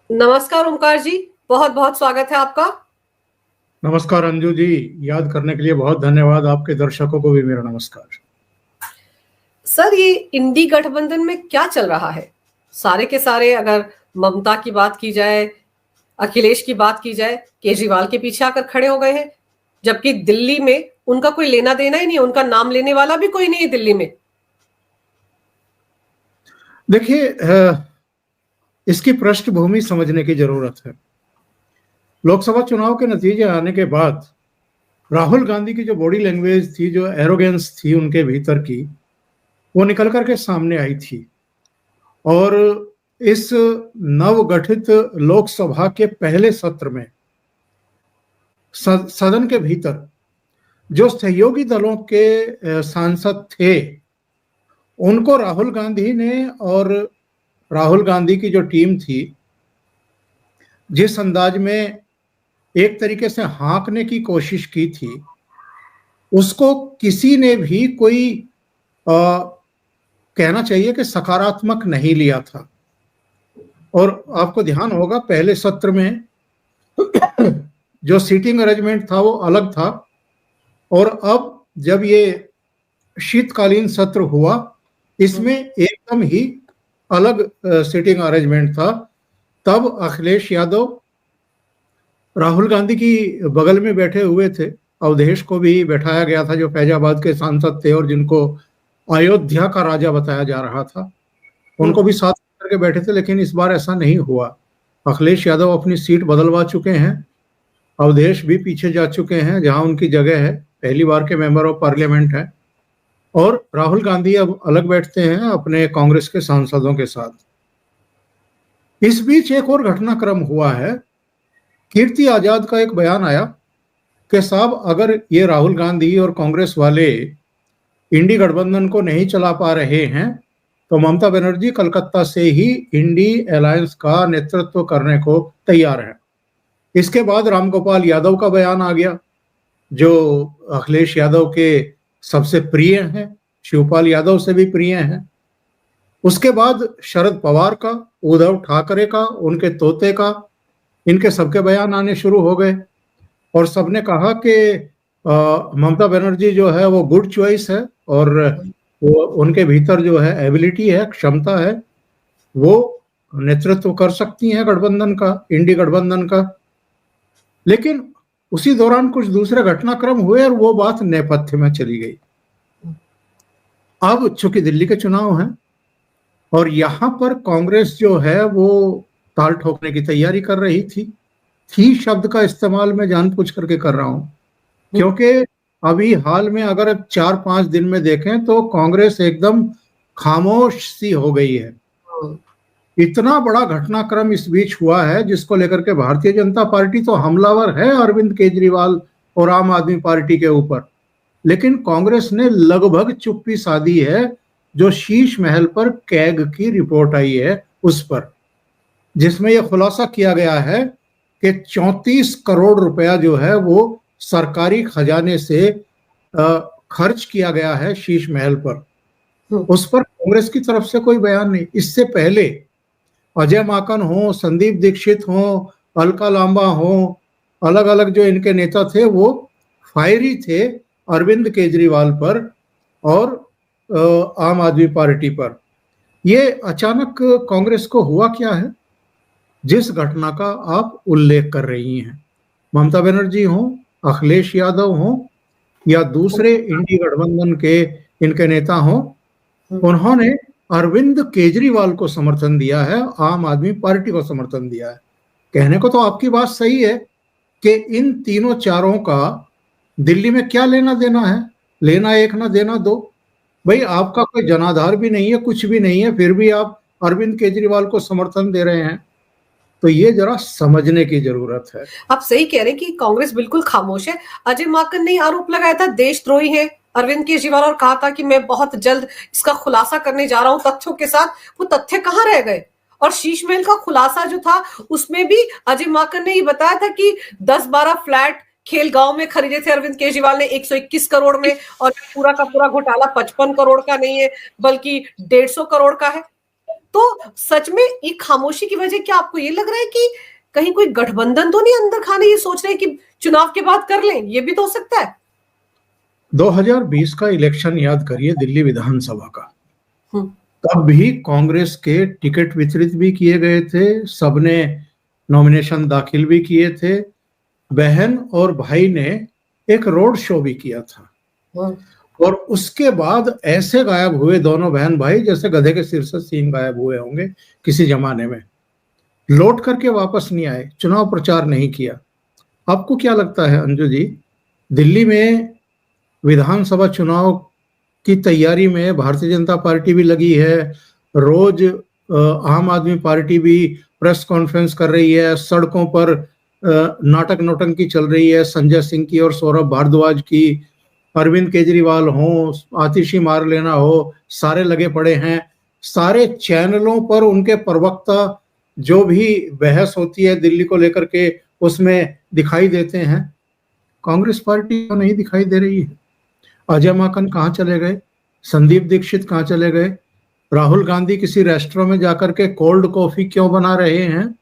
नमस्कार ओमकार जी, बहुत बहुत स्वागत है आपका। नमस्कार अंजू जी। याद करने के लिए बहुत धन्यवाद। आपके दर्शकों को भी मेरा नमस्कार। सर, ये इंडी गठबंधन में क्या चल रहा है? सारे के सारे, अगर ममता की बात की जाए, अखिलेश की बात की जाए, केजरीवाल के पीछे आकर खड़े हो गए हैं, जबकि दिल्ली में उनका कोई लेना देना ही नहीं है, उनका नाम लेने वाला भी कोई नहीं है दिल्ली में। देखिए, इसकी पृष्ठभूमि समझने की जरूरत है। लोकसभा चुनाव के नतीजे आने के बाद राहुल गांधी की जो बॉडी लैंग्वेज थी, जो एरोगेंस थी उनके भीतर की, वो निकल करके सामने आई थी। और इस नवगठित लोकसभा के पहले सत्र में सदन के भीतर जो सहयोगी दलों के सांसद थे, उनको राहुल गांधी ने और राहुल गांधी की जो टीम थी, जिस अंदाज में एक तरीके से हाँकने की कोशिश की थी, उसको किसी ने भी कोई कहना चाहिए कि सकारात्मक नहीं लिया था। और आपको ध्यान होगा, पहले सत्र में जो सीटिंग अरेंजमेंट था वो अलग था, और अब जब ये शीतकालीन सत्र हुआ, इसमें एकदम ही अलग सीटिंग अरेंजमेंट था। तब अखिलेश यादव राहुल गांधी की बगल में बैठे हुए थे। अवधेश को भी बैठाया गया था, जो फैजाबाद के सांसद थे और जिनको अयोध्या का राजा बताया जा रहा था, उनको भी साथ करके बैठे थे। लेकिन इस बार ऐसा नहीं हुआ। अखिलेश यादव अपनी सीट बदलवा चुके हैं, अवधेश भी पीछे जा चुके हैं जहां उनकी जगह है, पहली बार के मेंबर ऑफ पार्लियामेंट है, और राहुल गांधी अब अलग बैठते हैं अपने कांग्रेस के सांसदों के साथ। इस बीच एक और घटनाक्रम हुआ है। कीर्ति आजाद का एक बयान आया कि साहब, अगर ये राहुल गांधी और कांग्रेस वाले इंडी गठबंधन को नहीं चला पा रहे हैं तो ममता बनर्जी कलकत्ता से ही इंडी अलायंस का नेतृत्व करने को तैयार है। इसके बाद रामगोपाल यादव का बयान आ गया, जो अखिलेश यादव के सबसे प्रिय हैं, शिवपाल यादव से भी प्रिय हैं। उसके बाद शरद पवार का, उद्धव ठाकरे का, उनके तोते का, इनके सबके बयान आने शुरू हो गए। और सबने कहा कि ममता बनर्जी जो है वो गुड चॉइस है, और वो उनके भीतर जो है एबिलिटी है, क्षमता है, वो नेतृत्व कर सकती हैं गठबंधन का, इंडी गठबंधन का। लेकिन उसी दौरान कुछ दूसरे घटनाक्रम हुए और वो बात नेपथ्य में चली गई। अब चूंकि दिल्ली के चुनाव हैं और यहां पर कांग्रेस जो है वो ताल ठोकने की तैयारी कर रही थी शब्द का इस्तेमाल मैं जानबूझ करके कर रहा हूं, क्योंकि अभी हाल में अगर 4-5 दिन में देखें तो कांग्रेस एकदम खामोश सी हो गई है। इतना बड़ा घटनाक्रम इस बीच हुआ है, जिसको लेकर के भारतीय जनता पार्टी तो हमलावर है अरविंद केजरीवाल और आम आदमी पार्टी के ऊपर, लेकिन कांग्रेस ने लगभग चुप्पी साधी है। जो शीश महल पर कैग की रिपोर्ट आई है उस पर, जिसमें यह खुलासा किया गया है कि 34 करोड़ रुपया जो है वो सरकारी खजाने से खर्च किया गया है शीश महल पर। उस पर कांग्रेस की तरफ से कोई बयान नहीं। इससे पहले अजय माकन हो, संदीप दीक्षित हो, अलका लांबा हो, अलग अलग जो इनके नेता थे वो फायरी थे अरविंद केजरीवाल पर और आम आदमी पार्टी पर। ये अचानक कांग्रेस को हुआ क्या है? जिस घटना का आप उल्लेख कर रही हैं, ममता बनर्जी हो, अखिलेश यादव हो या दूसरे इंडी गठबंधन के इनके नेता हो, उन्होंने अरविंद केजरीवाल को समर्थन दिया है, आम आदमी पार्टी को समर्थन दिया है। कहने को तो आपकी बात सही है कि इन तीनों चारों का दिल्ली में क्या लेना देना है, लेना एक ना देना दो। भाई, आपका कोई जनाधार भी नहीं है, कुछ भी नहीं है, फिर भी आप अरविंद केजरीवाल को समर्थन दे रहे हैं, तो ये जरा समझने की जरूरत है। आप सही कह रहे हैं कि कांग्रेस बिल्कुल खामोश है। अजय माकन ने आरोप लगाया था देशद्रोही है अरविंद केजरीवाल, और कहा था कि मैं बहुत जल्द इसका खुलासा करने जा रहा हूं तथ्यों के साथ। वो तथ्य कहां रह गए? और शीश महल का खुलासा जो था उसमें भी अजय माकन ने ये बताया था कि 10-12 फ्लैट खेल गांव में खरीदे थे अरविंद केजरीवाल ने 121 करोड़ में, और पूरा का पूरा घोटाला 55 करोड़ का नहीं है बल्कि 150 करोड़ का है। तो सच में ये खामोशी की वजह क्या आपको ये लग रहा है कि कहीं कोई गठबंधन तो नहीं अंदर खाने ये सोच रहे हैं कि चुनाव के बाद कर लें? ये भी तो हो सकता है। 2020 का इलेक्शन याद करिए, दिल्ली विधानसभा का। हम्म, तब भी कांग्रेस के टिकट वितरित भी किए गए थे, सबने नॉमिनेशन दाखिल भी किए थे। बहन और भाई ने एक रोड शो भी किया था, हम्म, और उसके बाद ऐसे गायब हुए दोनों बहन भाई जैसे गधे के सिर से सींग गायब हुए होंगे किसी जमाने में। लौट करके वापस नहीं आए, चुनाव प्रचार नहीं किया। आपको क्या लगता है अंजू जी, दिल्ली में विधानसभा चुनाव की तैयारी में भारतीय जनता पार्टी भी लगी है, रोज आम आदमी पार्टी भी प्रेस कॉन्फ्रेंस कर रही है, सड़कों पर नाटक नौटंकी चल रही है, संजय सिंह की और सौरभ भारद्वाज की, अरविंद केजरीवाल हो, आतिशी मार लेना हो, सारे लगे पड़े हैं। सारे चैनलों पर उनके प्रवक्ता जो भी बहस होती है दिल्ली को लेकर के उसमें दिखाई देते हैं। कांग्रेस पार्टी तो नहीं दिखाई दे रही है। अजय माकन कहाँ चले गए? संदीप दीक्षित कहाँ चले गए? राहुल गांधी किसी रेस्टोरेंट में जाकर के कोल्ड कॉफी क्यों बना रहे हैं?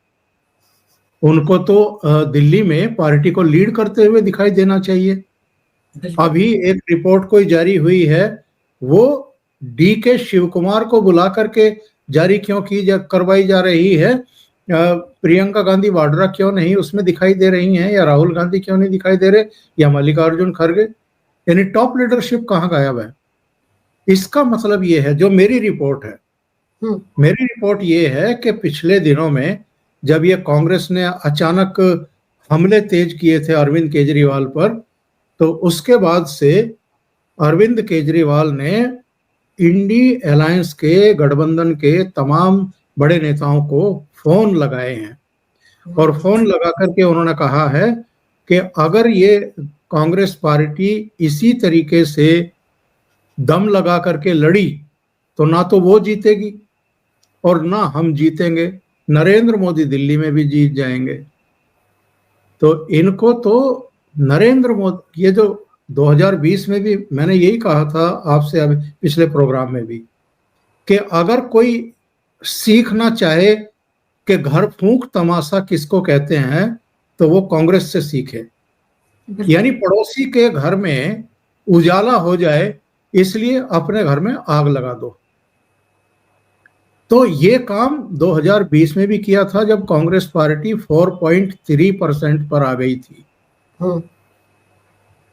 उनको तो दिल्ली में पार्टी को लीड करते हुए दिखाई देना चाहिए। अभी एक रिपोर्ट कोई जारी हुई है, वो डी के शिव कुमार को बुला करके जारी क्यों करवाई जा रही है? प्रियंका गांधी वाड्रा क्यों नहीं उसमें दिखाई दे रही हैं, या राहुल गांधी क्यों नहीं दिखाई दे रहे, या मल्लिकार्जुन खड़गे? यानी टॉप लीडरशिप कहाँ गायब है? इसका मतलब ये है, जो मेरी रिपोर्ट है, मेरी रिपोर्ट ये है कि पिछले दिनों में जब ये कांग्रेस ने अचानक हमले तेज किए थे अरविंद केजरीवाल पर, तो उसके बाद से अरविंद केजरीवाल ने इंडी अलायंस के गठबंधन के तमाम बड़े नेताओं को फोन लगाए हैं, और फोन लगा करके उन्होंने कहा है कि अगर ये कांग्रेस पार्टी इसी तरीके से दम लगा करके लड़ी तो ना तो वो जीतेगी और ना हम जीतेंगे, नरेंद्र मोदी दिल्ली में भी जीत जाएंगे। तो इनको तो नरेंद्र मोदी, ये जो 2020 में भी मैंने यही कहा था आपसे अभी पिछले प्रोग्राम में भी, कि अगर कोई सीखना चाहे कि घर फूंक तमाशा किसको कहते हैं तो वो कांग्रेस से सीखे। यानी पड़ोसी के घर में उजाला हो जाए इसलिए अपने घर में आग लगा दो। तो ये काम 2020 में भी किया था जब कांग्रेस पार्टी 4.3% पर आ गई थी।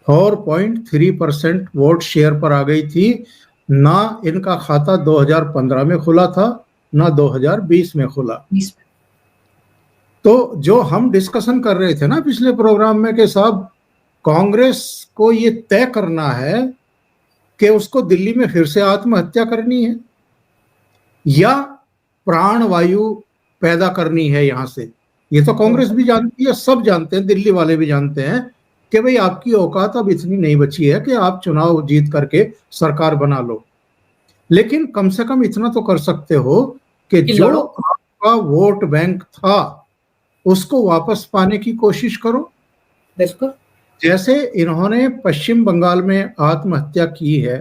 4.3% वोट शेयर पर आ गई थी। ना इनका खाता 2015 में खुला था, ना 2020 में खुला। तो जो हम डिस्कशन कर रहे थे ना पिछले प्रोग्राम में कि साहब कांग्रेस को ये तय करना है कि उसको दिल्ली में फिर से आत्महत्या करनी है या प्राण वायु पैदा करनी है यहां से। ये तो कांग्रेस भी जानती है, सब जानते हैं, दिल्ली वाले भी जानते हैं कि भाई आपकी औकात अब इतनी नहीं बची है कि आप चुनाव जीत करके सरकार बना लो, लेकिन कम से कम इतना तो कर सकते हो कि जो आपका वोट बैंक था उसको वापस पाने की कोशिश करो। बिल्कुल, जैसे इन्होंने पश्चिम बंगाल में आत्महत्या की है,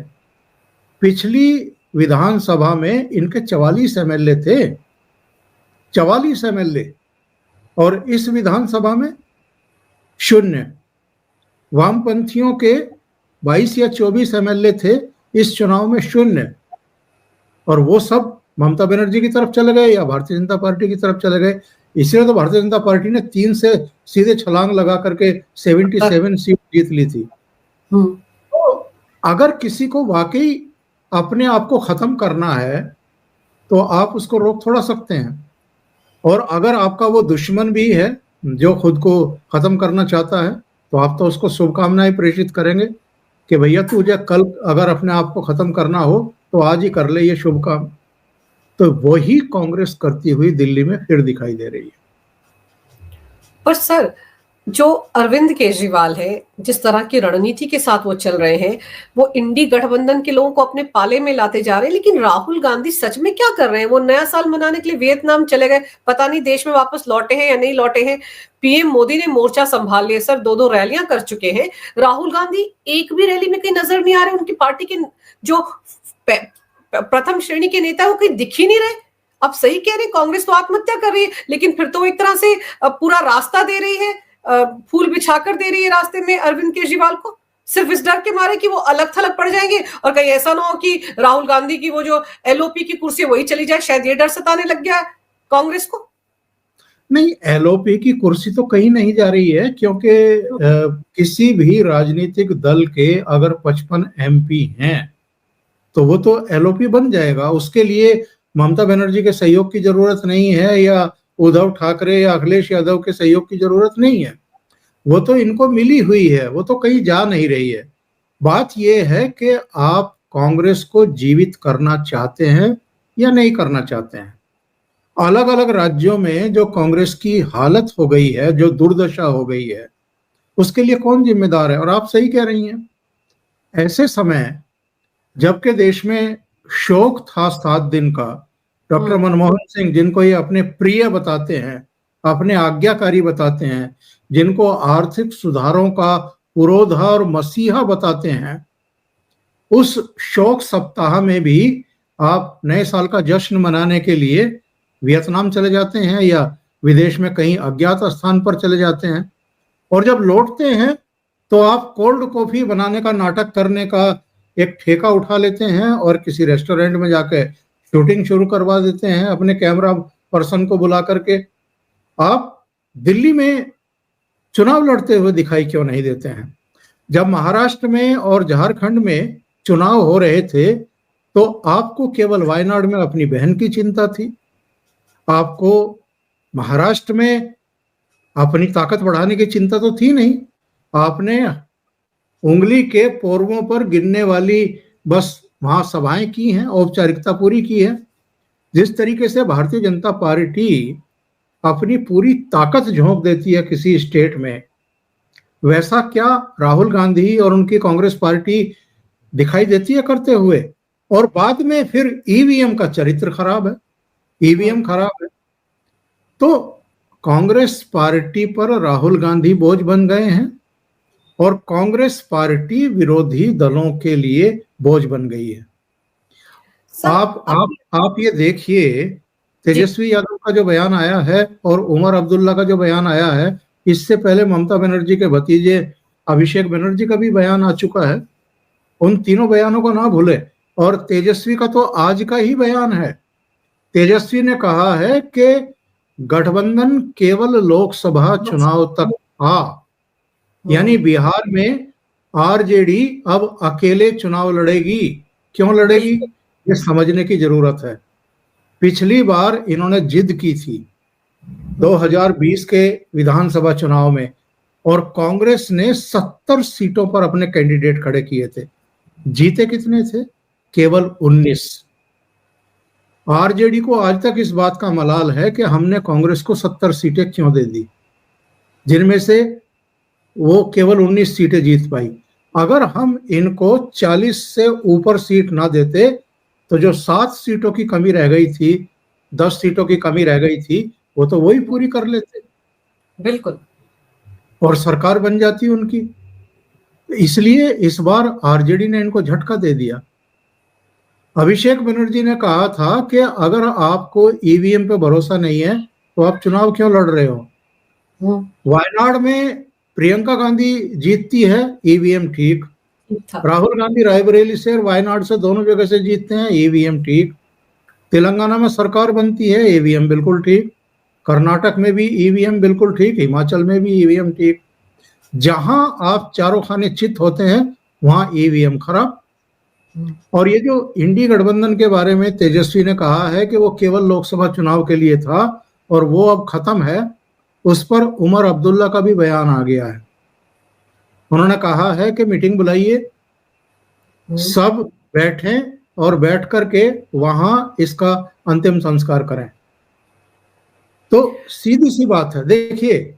पिछली विधानसभा में इनके 44 एमएलए थे, 44 एमएलए, और इस विधानसभा में 0। वामपंथियों के 22 या 24 एमएलए थे, इस चुनाव में 0, और वो सब ममता बनर्जी की तरफ चले गए या भारतीय जनता पार्टी की तरफ चले गए। इसलिए तो भारतीय जनता पार्टी ने 3 से सीधे छलांग लगा करके 77 सीट जीत ली थी। तो अगर किसी को वाकई अपने आप को खत्म करना है तो आप उसको रोक थोड़ा सकते हैं, और अगर आपका वो दुश्मन भी है जो खुद को खत्म करना चाहता है तो आप तो उसको शुभकामनाएं प्रेषित करेंगे कि भैया तुझे कल अगर अपने आप को खत्म करना हो तो आज ही कर ले ये शुभ काम। तो वही कांग्रेस करती हुई दिल्ली में फिर दिखाई दे रही है। पर सर, जो अरविंद केजरीवाल है, जिस तरह की रणनीति के साथ वो चल रहे हैं, वो इंडी गठबंधन के लोगों को अपने पाले में लाते जा रहे हैं, लेकिन राहुल गांधी सच में क्या कर रहे हैं? वो नया साल मनाने के लिए वियतनाम चले गए, पता नहीं देश में वापस लौटे हैं या नहीं लौटे हैं। पीएम मोदी ने मोर्चा संभाल लिया सर, 2 रैलियां कर चुके हैं। राहुल गांधी एक भी रैली में कहीं नजर नहीं आ रहे। उनकी पार्टी के जो प्रथम श्रेणी के नेता वो कहीं दिख ही नहीं रहे। आप सही कह रहे हैं, कांग्रेस तो आत्महत्या कर रही है, लेकिन फिर तो एक तरह से पूरा रास्ता दे रही है, फूल बिछाकर दे रही है रास्ते में अरविंद केजरीवाल को, सिर्फ इस डर के मारे कि वो अलग थलग पड़ जाएंगे और कहीं ऐसा ना हो कि राहुल गांधी की वो जो एलओपी की कुर्सी वही चली जाए। शायद ये डर सताने लग गया है कांग्रेस को। नहीं, एलओपी की कुर्सी तो कहीं नहीं जा रही है, क्योंकि किसी भी राजनीतिक दल के अगर 55 एमपी हैं तो वो तो एलओपी बन जाएगा। उसके लिए ममता बनर्जी के सहयोग की जरूरत नहीं है, या उद्धव ठाकरे या अखिलेश यादव के सहयोग की जरूरत नहीं है। वो तो इनको मिली हुई है, वो तो कहीं जा नहीं रही है। बात यह है कि आप कांग्रेस को जीवित करना चाहते हैं या नहीं करना चाहते हैं। अलग अलग राज्यों में जो कांग्रेस की हालत हो गई है, जो दुर्दशा हो गई है, उसके लिए कौन जिम्मेदार है। और आप सही कह रही हैं, ऐसे समय जबकि देश में शोक था 7 दिन का, डॉक्टर मनमोहन सिंह, जिनको ये अपने प्रिय बताते हैं, अपने आज्ञाकारी बताते हैं, जिनको आर्थिक सुधारों का पुरोधा और मसीहा बताते हैं, उस शोक सप्ताह में भी आप नए साल का जश्न मनाने के लिए वियतनाम चले जाते हैं या विदेश में कहीं अज्ञात स्थान पर चले जाते हैं, और जब लौटते हैं तो आप कोल्ड कॉफी बनाने का नाटक करने का एक ठेका उठा लेते हैं और किसी रेस्टोरेंट में जाकर शूटिंग शुरू करवा देते हैं अपने कैमरा पर्सन को बुला करके। आप दिल्ली में चुनाव लड़ते हुए दिखाई क्यों नहीं देते हैं? जब महाराष्ट्र में और झारखंड में चुनाव हो रहे थे तो आपको केवल वायनाड में अपनी बहन की चिंता थी, आपको महाराष्ट्र में अपनी ताकत बढ़ाने की चिंता तो थी नहीं। आपने उंगली के पोरवों पर गिनने वाली बस वहां सभाएं की हैं, औपचारिकता पूरी की है। जिस तरीके से भारतीय जनता पार्टी अपनी पूरी ताकत झोंक देती है किसी स्टेट में, वैसा क्या राहुल गांधी और उनकी कांग्रेस पार्टी दिखाई देती है करते हुए? और बाद में फिर ईवीएम का चरित्र खराब है, ईवीएम खराब है। तो कांग्रेस पार्टी पर राहुल गांधी बोझ बन गए हैं और कांग्रेस पार्टी विरोधी दलों के लिए बोझ बन गई है। आप ये देखिए, तेजस्वी यादव का जो बयान आया है और उमर अब्दुल्ला का जो बयान आया है, इससे पहले ममता बनर्जी के भतीजे अभिषेक बनर्जी का भी बयान आ चुका है। उन तीनों बयानों को ना भूले। और तेजस्वी का तो आज का ही बयान है। तेजस्वी ने कहा है कि गठबंधन केवल लोकसभा चुनाव तक था, यानी बिहार में आरजेडी अब अकेले चुनाव लड़ेगी। क्यों लड़ेगी, ये समझने की जरूरत है। पिछली बार इन्होंने जिद की थी 2020 के विधानसभा चुनाव में, और कांग्रेस ने 70 सीटों पर अपने कैंडिडेट खड़े किए थे। जीते कितने थे? केवल 19। आरजेडी को आज तक इस बात का मलाल है कि हमने कांग्रेस को 70 सीटें क्यों दे दी, जिनमें से वो केवल 19 सीटें जीत पाई। अगर हम इनको 40 से ऊपर सीट ना देते तो जो 7 सीटों की कमी रह गई थी, 10 सीटों की कमी रह गई थी, वो तो वही पूरी कर लेते बिल्कुल, और सरकार बन जाती उनकी। इसलिए इस बार आरजेडी ने इनको झटका दे दिया। अभिषेक बनर्जी ने कहा था कि अगर आपको ईवीएम पे भरोसा नहीं है तो आप चुनाव क्यों लड़ रहे हो। वायनाड में प्रियंका गांधी जीतती है, ईवीएम ठीक। राहुल गांधी रायबरेली से और वायनाड से दोनों जगह से जीतते हैं, ईवीएम ठीक। तेलंगाना में सरकार बनती है, ईवीएम बिल्कुल ठीक। कर्नाटक में भी ईवीएम बिल्कुल ठीक, हिमाचल में भी ईवीएम ठीक। जहां आप चारों खाने चित होते हैं वहां ईवीएम खराब। और ये जो इंडी गठबंधन के बारे में तेजस्वी ने कहा है कि वो केवल लोकसभा चुनाव के लिए था और वो अब खत्म है, उस पर उमर अब्दुल्ला का भी बयान आ गया है। उन्होंने कहा है कि मीटिंग बुलाइए, सब बैठें और बैठ करके वहां इसका अंतिम संस्कार करें। तो सीधी सी बात है। देखिए,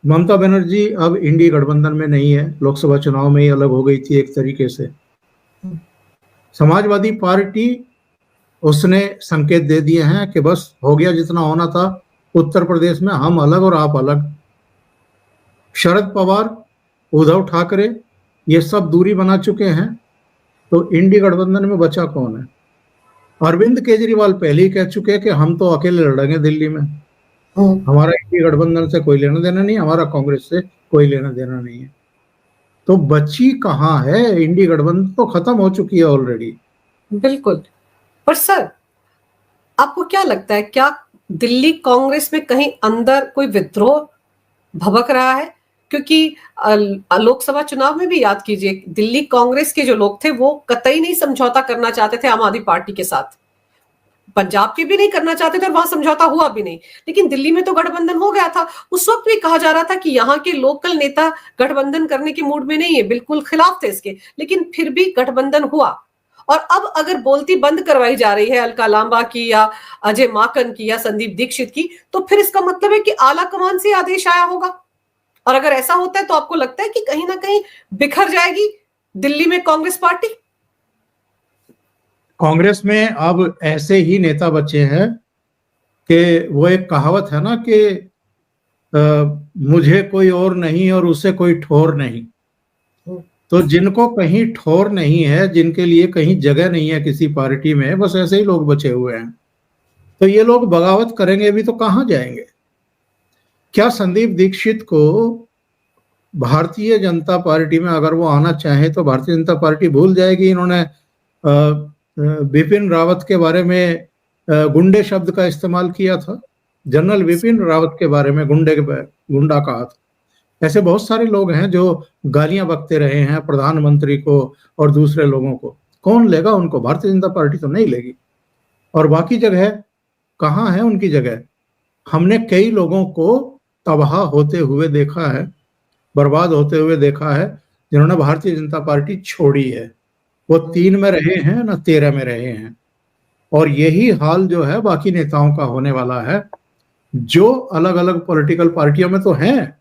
ममता बनर्जी अब इंडी गठबंधन में नहीं है, लोकसभा चुनाव में ही अलग हो गई थी एक तरीके से। समाजवादी पार्टी उसने संकेत दे दिए हैं कि बस हो गया जितना होना था, उत्तर प्रदेश में हम अलग और आप अलग। शरद पवार, उद्धव ठाकरे, ये सब दूरी बना चुके हैं, तो इंडी गठबंधन में बचा कौन है? अरविंद केजरीवाल पहले ही कह चुके हैं कि हम तो अकेले लड़ेंगे दिल्ली में, हमारा इंडी गठबंधन से कोई लेना देना नहीं, हमारा कांग्रेस से कोई लेना देना नहीं है। तो बची कहाँ है? इंडी गठबंधन तो खत्म हो चुकी है ऑलरेडी। बिल्कुल। पर सर, आपको क्या लगता है, क्या दिल्ली कांग्रेस में कहीं अंदर कोई विद्रोह भभक रहा है? क्योंकि लोकसभा चुनाव में भी याद कीजिए, दिल्ली कांग्रेस के जो लोग थे वो कतई नहीं समझौता करना चाहते थे आम आदमी पार्टी के साथ, पंजाब के भी नहीं करना चाहते थे और वहां समझौता हुआ भी नहीं, लेकिन दिल्ली में तो गठबंधन हो गया था। उस वक्त भी कहा जा रहा था कि यहाँ के लोकल नेता गठबंधन करने के मूड में नहीं है, बिल्कुल खिलाफ थे इसके, लेकिन फिर भी गठबंधन हुआ। और अब अगर बोलती बंद करवाई जा रही है अलका लांबा की या अजय माकन की या संदीप दीक्षित की, तो फिर इसका मतलब है कि आला कमान से आदेश आया होगा। और अगर ऐसा होता है तो आपको लगता है कि कहीं ना कहीं बिखर जाएगी दिल्ली में कांग्रेस पार्टी? कांग्रेस में अब ऐसे ही नेता बचे हैं कि वो एक कहावत है ना कि मुझे कोई और नहीं और उसे कोई ठोर नहीं। तो जिनको कहीं ठोर नहीं है, जिनके लिए कहीं जगह नहीं है किसी पार्टी में, बस ऐसे ही लोग बचे हुए हैं। तो ये लोग बगावत करेंगे भी तो कहाँ जाएंगे? क्या संदीप दीक्षित को भारतीय जनता पार्टी में अगर वो आना चाहे तो भारतीय जनता पार्टी भूल जाएगी? इन्होंने बिपिन रावत के बारे में गुंडे शब्द का इस्तेमाल किया था, जनरल बिपिन रावत के बारे में गुंडा कहा था। ऐसे बहुत सारे लोग हैं जो गालियां बकते रहे हैं प्रधानमंत्री को और दूसरे लोगों को। कौन लेगा उनको? भारतीय जनता पार्टी तो नहीं लेगी। और बाकी जगह कहाँ है उनकी जगह? हमने कई लोगों को तबाह होते हुए देखा है, बर्बाद होते हुए देखा है, जिन्होंने भारतीय जनता पार्टी छोड़ी है। वो 3 में रहे हैं ना 13 में रहे हैं। और यही हाल जो है बाकी नेताओं का होने वाला है, जो अलग अलग पॉलिटिकल पार्टियों में तो हैं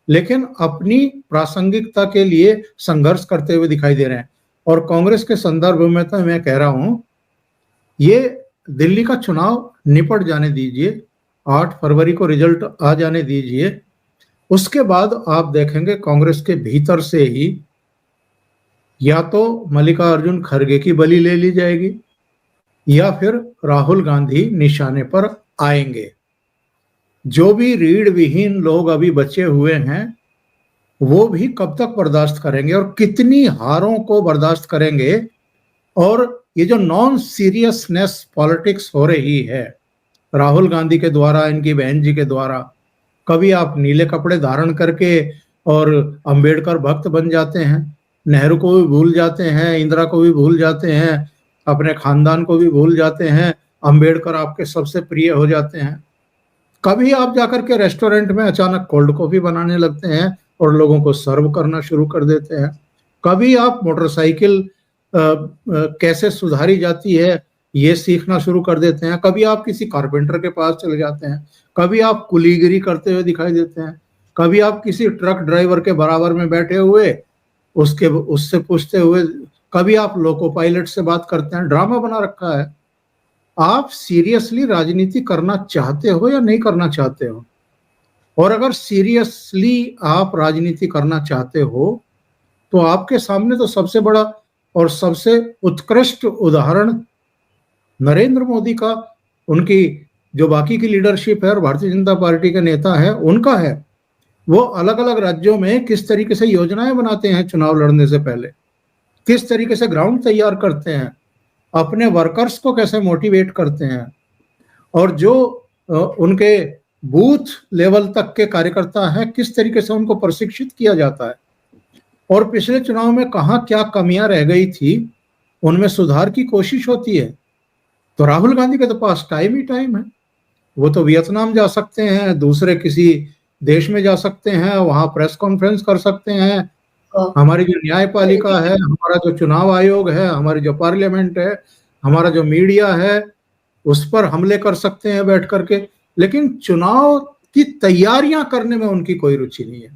लेकिन अपनी प्रासंगिकता के लिए संघर्ष करते हुए दिखाई दे रहे हैं। और कांग्रेस के संदर्भ में तो मैं कह रहा हूं, ये दिल्ली का चुनाव निपट जाने दीजिए, 8 फरवरी को रिजल्ट आ जाने दीजिए, उसके बाद आप देखेंगे कांग्रेस के भीतर से ही या तो मल्लिकार्जुन खड़गे की बलि ले ली जाएगी या फिर राहुल गांधी निशाने पर आएंगे। जो भी रीढ़ विहीन लोग अभी बचे हुए हैं वो भी कब तक बर्दाश्त करेंगे और कितनी हारों को बर्दाश्त करेंगे? और ये जो नॉन सीरियसनेस पॉलिटिक्स हो रही है राहुल गांधी के द्वारा, इनकी बहन जी के द्वारा, कभी आप नीले कपड़े धारण करके और अंबेडकर भक्त बन जाते हैं, नेहरू को भी भूल जाते हैं, इंदिरा को भी भूल जाते हैं, अपने खानदान को भी भूल जाते हैं, अंबेडकर आपके सबसे प्रिय हो जाते हैं। कभी आप जाकर के रेस्टोरेंट में अचानक कोल्ड कॉफी बनाने लगते हैं और लोगों को सर्व करना शुरू कर देते हैं। कभी आप मोटरसाइकिल कैसे सुधारी जाती है ये सीखना शुरू कर देते हैं। कभी आप किसी कारपेंटर के पास चले जाते हैं, कभी आप कुलीगिरी करते हुए दिखाई देते हैं, कभी आप किसी ट्रक ड्राइवर के बराबर में बैठे हुए उससे पूछते हुए, कभी आप लोको पायलट से बात करते हैं। ड्रामा बना रखा है। आप सीरियसली राजनीति करना चाहते हो या नहीं करना चाहते हो? और अगर सीरियसली आप राजनीति करना चाहते हो तो आपके सामने तो सबसे बड़ा और सबसे उत्कृष्ट उदाहरण नरेंद्र मोदी का, उनकी जो बाकी की लीडरशिप है और भारतीय जनता पार्टी के नेता है उनका है। वो अलग अलग राज्यों में किस तरीके से योजनाएं बनाते हैं चुनाव लड़ने से पहले, किस तरीके से ग्राउंड तैयार करते हैं, अपने वर्कर्स को कैसे मोटिवेट करते हैं, और जो उनके बूथ लेवल तक के कार्यकर्ता हैं किस तरीके से उनको प्रशिक्षित किया जाता है, और पिछले चुनाव में कहाँ क्या कमियां रह गई थी उनमें सुधार की कोशिश होती है। तो राहुल गांधी के तो पास टाइम ही टाइम है। वो तो वियतनाम जा सकते हैं, दूसरे किसी देश में जा सकते हैं, वहां प्रेस कॉन्फ्रेंस कर सकते हैं। हमारी जो न्यायपालिका है, हमारा जो चुनाव आयोग है, हमारी जो पार्लियामेंट है, हमारा जो मीडिया है, उस पर हमले कर सकते हैं बैठ करके, लेकिन चुनाव की तैयारियां करने में उनकी कोई रुचि नहीं है।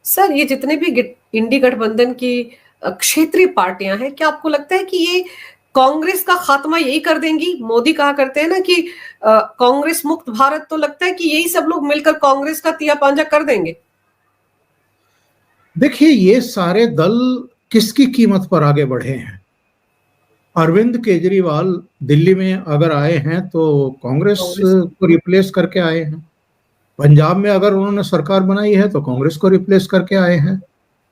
सर, ये जितने भी इंडी गठबंधन की क्षेत्रीय पार्टियां हैं, क्या आपको लगता है कि ये कांग्रेस का खात्मा यही कर देंगी? मोदी कहा करते हैं ना कि कांग्रेस मुक्त भारत, तो लगता है कि यही सब लोग मिलकर कांग्रेस का तिया पांजा कर देंगे? देखिए, ये सारे दल किसकी कीमत पर आगे बढ़े हैं? अरविंद केजरीवाल दिल्ली में अगर आए हैं तो कांग्रेस को रिप्लेस करके आए हैं। पंजाब में अगर उन्होंने सरकार बनाई है तो कांग्रेस को रिप्लेस करके आए हैं।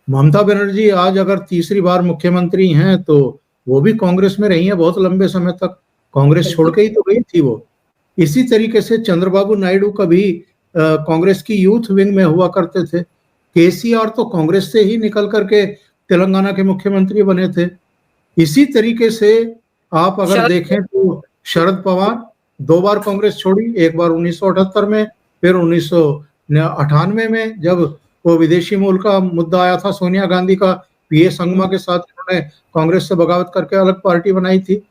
ममता बनर्जी आज अगर तीसरी बार मुख्यमंत्री हैं तो वो भी कांग्रेस में रही हैं बहुत लंबे समय तक, कांग्रेस छोड़ के ही तो गई थी वो। इसी तरीके से चंद्रबाबू नायडू कभी कांग्रेस की यूथ विंग में हुआ करते थे। केसीआर तो कांग्रेस से ही निकल करके तेलंगाना के मुख्यमंत्री बने थे। इसी तरीके से आप अगर देखें तो शरद पवार 2 बार कांग्रेस छोड़ी, एक बार 1978 में, फिर 1998 में जब वो विदेशी मूल का मुद्दा आया था सोनिया गांधी का, पीए संगमा के साथ उन्होंने कांग्रेस से बगावत करके अलग पार्टी बनाई थी।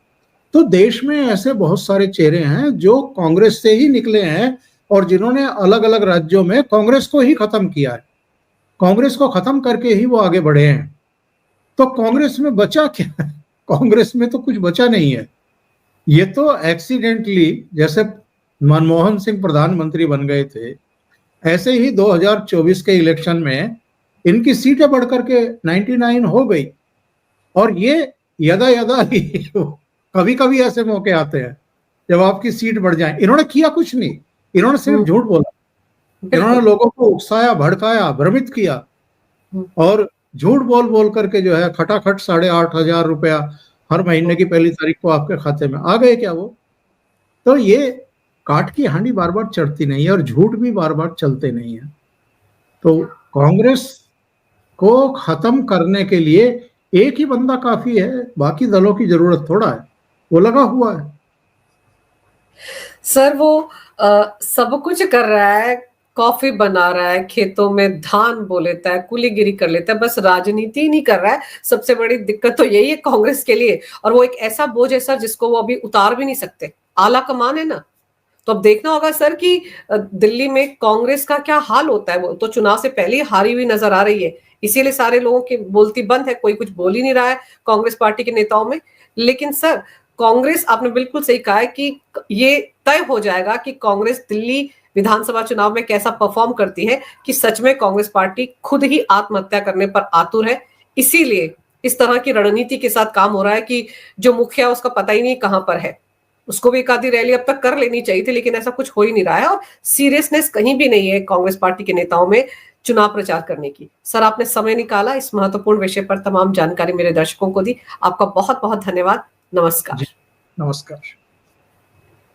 तो देश में ऐसे बहुत सारे चेहरे हैं जो कांग्रेस से ही निकले हैं और जिन्होंने अलग अलग राज्यों में कांग्रेस को ही खत्म किया है, कांग्रेस को खत्म करके ही वो आगे बढ़े हैं। तो कांग्रेस में बचा क्या? कांग्रेस में तो कुछ बचा नहीं है। ये तो एक्सीडेंटली, जैसे मनमोहन सिंह प्रधानमंत्री बन गए थे, ऐसे ही 2024 के इलेक्शन में इनकी सीटें बढ़ करके 99 हो गई। और ये यदा यदा ही कभी कभी ऐसे मौके आते हैं जब आपकी सीट बढ़ जाए। इन्होंने किया कुछ नहीं, इन्होंने सिर्फ झूठ बोला, इन्होंने लोगों को उकसाया, भड़काया, भ्रमित किया और झूठ बोल बोल करके जो है खटाखट 8,500 रुपया हर महीने की पहली तारीख को आपके खाते में आ गए क्या वो? तो ये काठ की हांडी बार बार चढ़ती नहीं है और झूठ भी बार बार चलते नहीं है। तो कांग्रेस को खत्म करने के लिए एक ही बंदा काफी है, बाकी दलों की जरूरत थोड़ा है, वो लगा हुआ है। सर वो सब कुछ कर रहा है, कॉफी बना रहा है, खेतों में धान बो लेता है, कुलीगिरी कर लेता है, बस राजनीति नहीं कर रहा है। सबसे बड़ी दिक्कत तो यही है कांग्रेस के लिए। और वो एक ऐसा बोझ है सर जिसको वो अभी उतार भी नहीं सकते, आला कमान है ना। तो अब देखना होगा सर कि दिल्ली में कांग्रेस का क्या हाल होता है। वो तो चुनाव से पहले ही हारी हुई नजर आ रही है, इसीलिए सारे लोगों की बोलती बंद है, कोई कुछ बोल ही नहीं रहा है कांग्रेस पार्टी के नेताओं में। लेकिन सर कांग्रेस, आपने बिल्कुल सही कहा है कि ये तय हो जाएगा कि कांग्रेस दिल्ली विधानसभा चुनाव में कैसा परफॉर्म करती है, कि सच में कांग्रेस पार्टी खुद ही आत्महत्या करने पर आतुर है। इसीलिए इस तरह की रणनीति के साथ काम हो रहा है कि जो मुखिया उसका पता ही नहीं कहां पर है, उसको भी एक आधी रैली अब तक कर लेनी चाहिए थी, लेकिन ऐसा कुछ हो ही नहीं रहा है और सीरियसनेस कहीं भी नहीं है कांग्रेस पार्टी के नेताओं में चुनाव प्रचार करने की। सर आपने समय निकाला, इस महत्वपूर्ण विषय पर तमाम जानकारी मेरे दर्शकों को दी, आपका बहुत बहुत धन्यवाद। नमस्कार। नमस्कार।